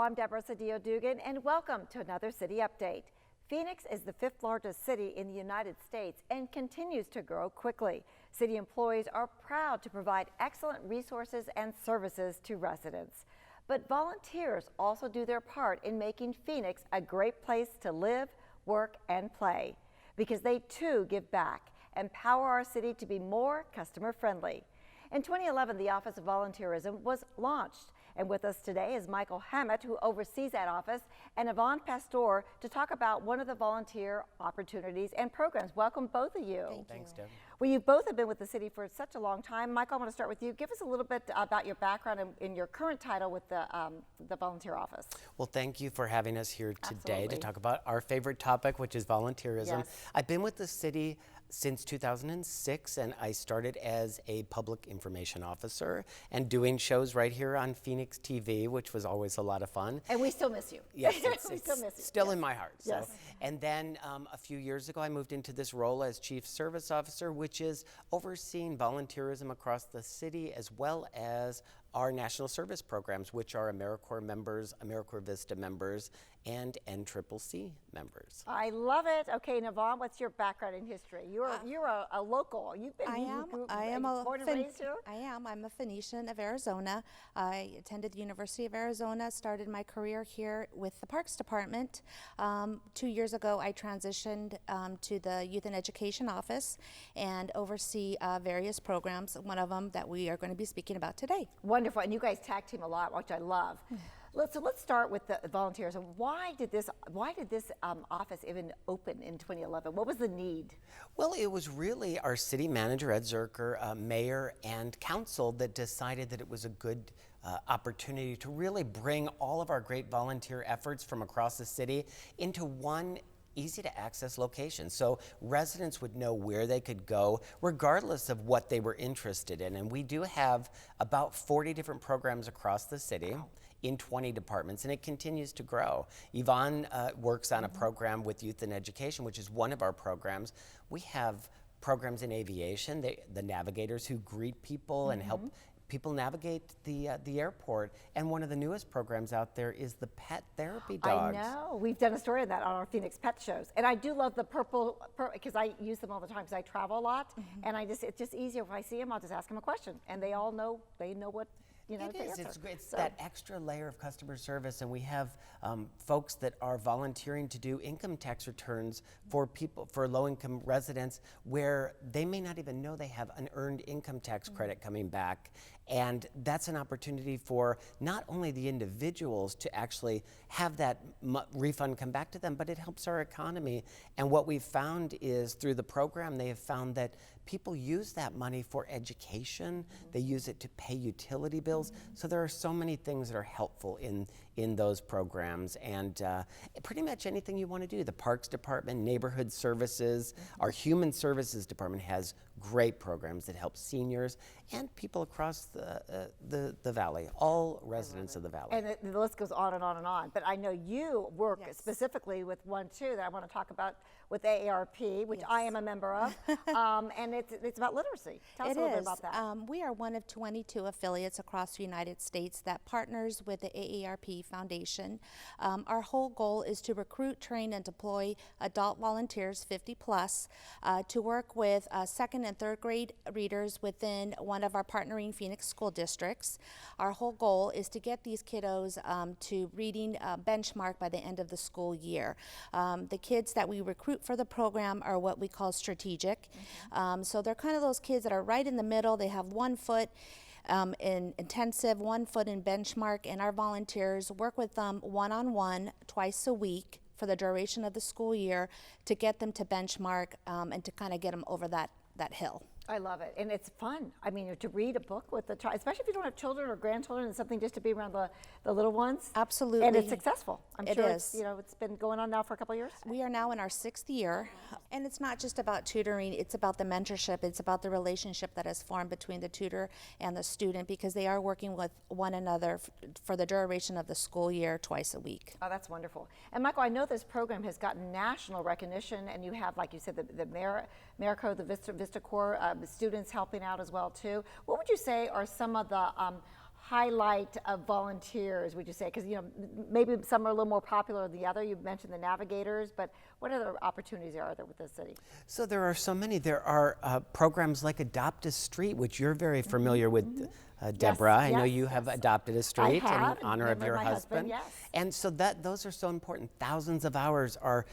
I'm Deborah Sedillo Dugan, and welcome to another City Update. Phoenix is the 5th largest city in the United States and continues to grow quickly. City employees are proud to provide excellent resources and services to residents. But volunteers also do their part in making Phoenix a great place to live, work, and play, because they too give back and power our city to be more customer friendly. In 2011, the Office of Volunteerism was launched. And with us today is Michael Hammett, who oversees that office, and Yvonne to talk about one of the volunteer opportunities and programs. Welcome, both of you. Thanks, Deb. Well, you both have been with the city for such a long time. Michael, I want to start with you. Give us a little bit about your background and your current title with the volunteer office. Well, thank you for having us here today Absolutely. to talk about our favorite topic, which is volunteerism. Yes. I've been with the city since 2006, and I started as a public information officer and doing shows right here on Phoenix TV, which was always a lot of fun. And we still miss you. Yes, We still miss you. still Yes. in my heart. Yes. So. And then a few years ago, I moved into this role as Chief Service Officer, which is overseeing volunteerism across the city, as well as our national service programs, which are AmeriCorps members, AmeriCorps Vista members, and NCCC members. I love it. Okay, Yvonne, what's your background in history? You're a local. You've been born and raised here? I am. I'm a Phoenician of Arizona. I attended the University of Arizona, started my career here with the Parks Department. 2 years ago, I transitioned to the Youth and Education Office and oversee various programs, one of them that we are going to be speaking about today. Wonderful, and you guys tag team a lot, which I love. So let's start with the volunteers. Why did this office even open in 2011? What was the need? Well, it was really our city manager, Ed Zerker, mayor, and council that decided that it was a good opportunity to really bring all of our great volunteer efforts from across the city into one easy to access location, so residents would know where they could go regardless of what they were interested in. And we do have about 40 different programs across the city in 20 departments, and it continues to grow. Yvonne works on a program with Youth and Education, which is one of our programs. We have programs in aviation, the navigators who greet people and help people navigate the airport, and one of the newest programs out there is the pet therapy dogs. I know. We've done a story on that on our Phoenix Pet shows, and I do love the purple because I use them all the time because I travel a lot, and it's just easier if I see them. I'll just ask them a question, and they all know. They know what. You know, it is. It's great. It's that extra layer of customer service, and we have folks that are volunteering to do income tax returns for people, for low-income residents, where they may not even know they have an earned income tax credit coming back. And that's an opportunity for not only the individuals to actually have that refund come back to them, but it helps our economy. And what we've found is through the program, they have found that people use that money for education. They use it to pay utility bills. So there are so many things that are helpful in those programs, and pretty much anything you want to do. The Parks Department, Neighborhood Services, our Human Services Department has great programs that help seniors and people across the valley, all residents of the valley. And the list goes on and on and on. But I know you work specifically with one too that I want to talk about with AARP, which I am a member of, and it's about literacy. Tell us a little bit about that. We are one of 22 affiliates across the United States that partners with the AARP Foundation. Our whole goal is to recruit, train, and deploy adult volunteers 50 plus to work with second and third grade readers within one of our partnering Phoenix school districts. Our whole goal is to get these kiddos to reading benchmark by the end of the school year. The kids that we recruit for the program are what we call strategic. So they're kind of those kids that are right in the middle. They have 1 foot in intensive, 1 foot in benchmark, and our volunteers work with them one-on-one twice a week for the duration of the school year to get them to benchmark and to kind of get them over that hill. I love it, and it's fun. I mean, to read a book with the child, especially if you don't have children or grandchildren, and something just to be around the little ones. Absolutely. And it's successful. I'm sure is. It's been going on now for a couple of years. We are now in our 6th year, and it's not just about tutoring, it's about the mentorship, it's about the relationship that is formed between the tutor and the student, because they are working with one another for the duration of the school year twice a week. Oh, that's wonderful. And Michael, I know this program has gotten national recognition, and you have, like you said, the AmeriCorps, the Vista Corps, students helping out as well too. What would you say are some of the highlight of volunteers, would you say? Because, you know, maybe some are a little more popular than the other. You mentioned the navigators, but what other opportunities are there with the city? So there are so many. There are programs like Adopt a Street, which you're very familiar with, Deborah. I know you have adopted a street in honor of your husband. Yes. And so those are so important. Thousands of hours are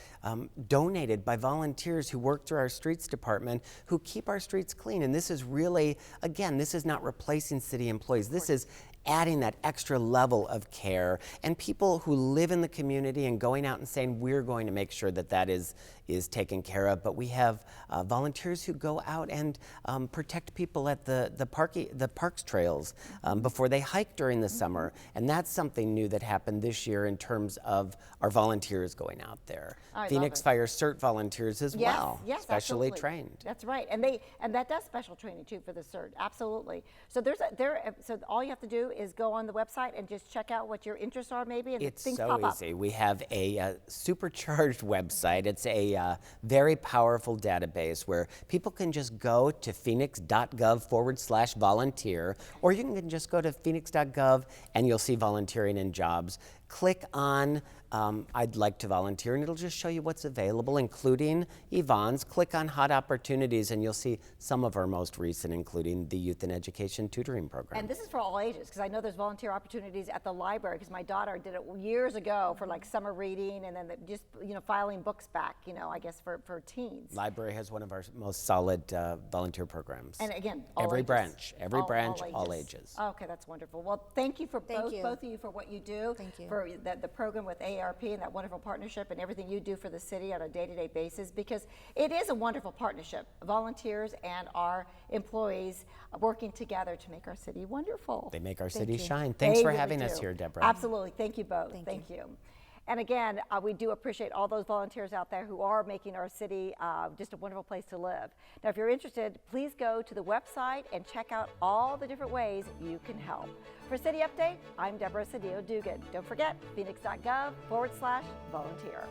donated by volunteers who work through our streets department, who keep our streets clean. And this is really, again, this is not replacing city employees. This is adding that extra level of care, and people who live in the community and going out and saying, we're going to make sure that that is taken care of. But we have volunteers who go out and protect people at the parks trails before they hike during the summer. And that's something new that happened this year in terms of our volunteers going out there. Phoenix Fire CERT volunteers as well, specially trained. That's right, and that does special training too for the CERT, absolutely. So so all you have to do is go on the website and just check out what your interests are, maybe, and it's things so pop easy. up. We have a supercharged website. It's a very powerful database where people can just go to phoenix.gov/volunteer, or you can just go to phoenix.gov and you'll see volunteering and jobs. Click on I'd like to volunteer, and it'll just show you what's available, including Yvonne's. Click on Hot Opportunities, and you'll see some of our most recent, including the Youth and Education Tutoring Program. And this is for all ages, because I know there's volunteer opportunities at the library, because my daughter did it years ago for like summer reading, and then just, you know, filing books back, you know, I guess for teens. Library has one of our most solid volunteer programs. And again, all every ages. branch, all ages. Okay, that's wonderful. Well, thank you for both of you for what you do. Thank you. For the program with AARP and that wonderful partnership and everything you do for the city on a day-to-day basis, because it is a wonderful partnership. Volunteers and our employees working together to make our city wonderful. They make our city shine. Thanks for really having us here, Deborah. Absolutely. Thank you both. Thank you. And again, we do appreciate all those volunteers out there who are making our city just a wonderful place to live. Now, if you're interested, please go to the website and check out all the different ways you can help. For City Update, I'm Deborah Sedillo Dugan. Don't forget, phoenix.gov/volunteer.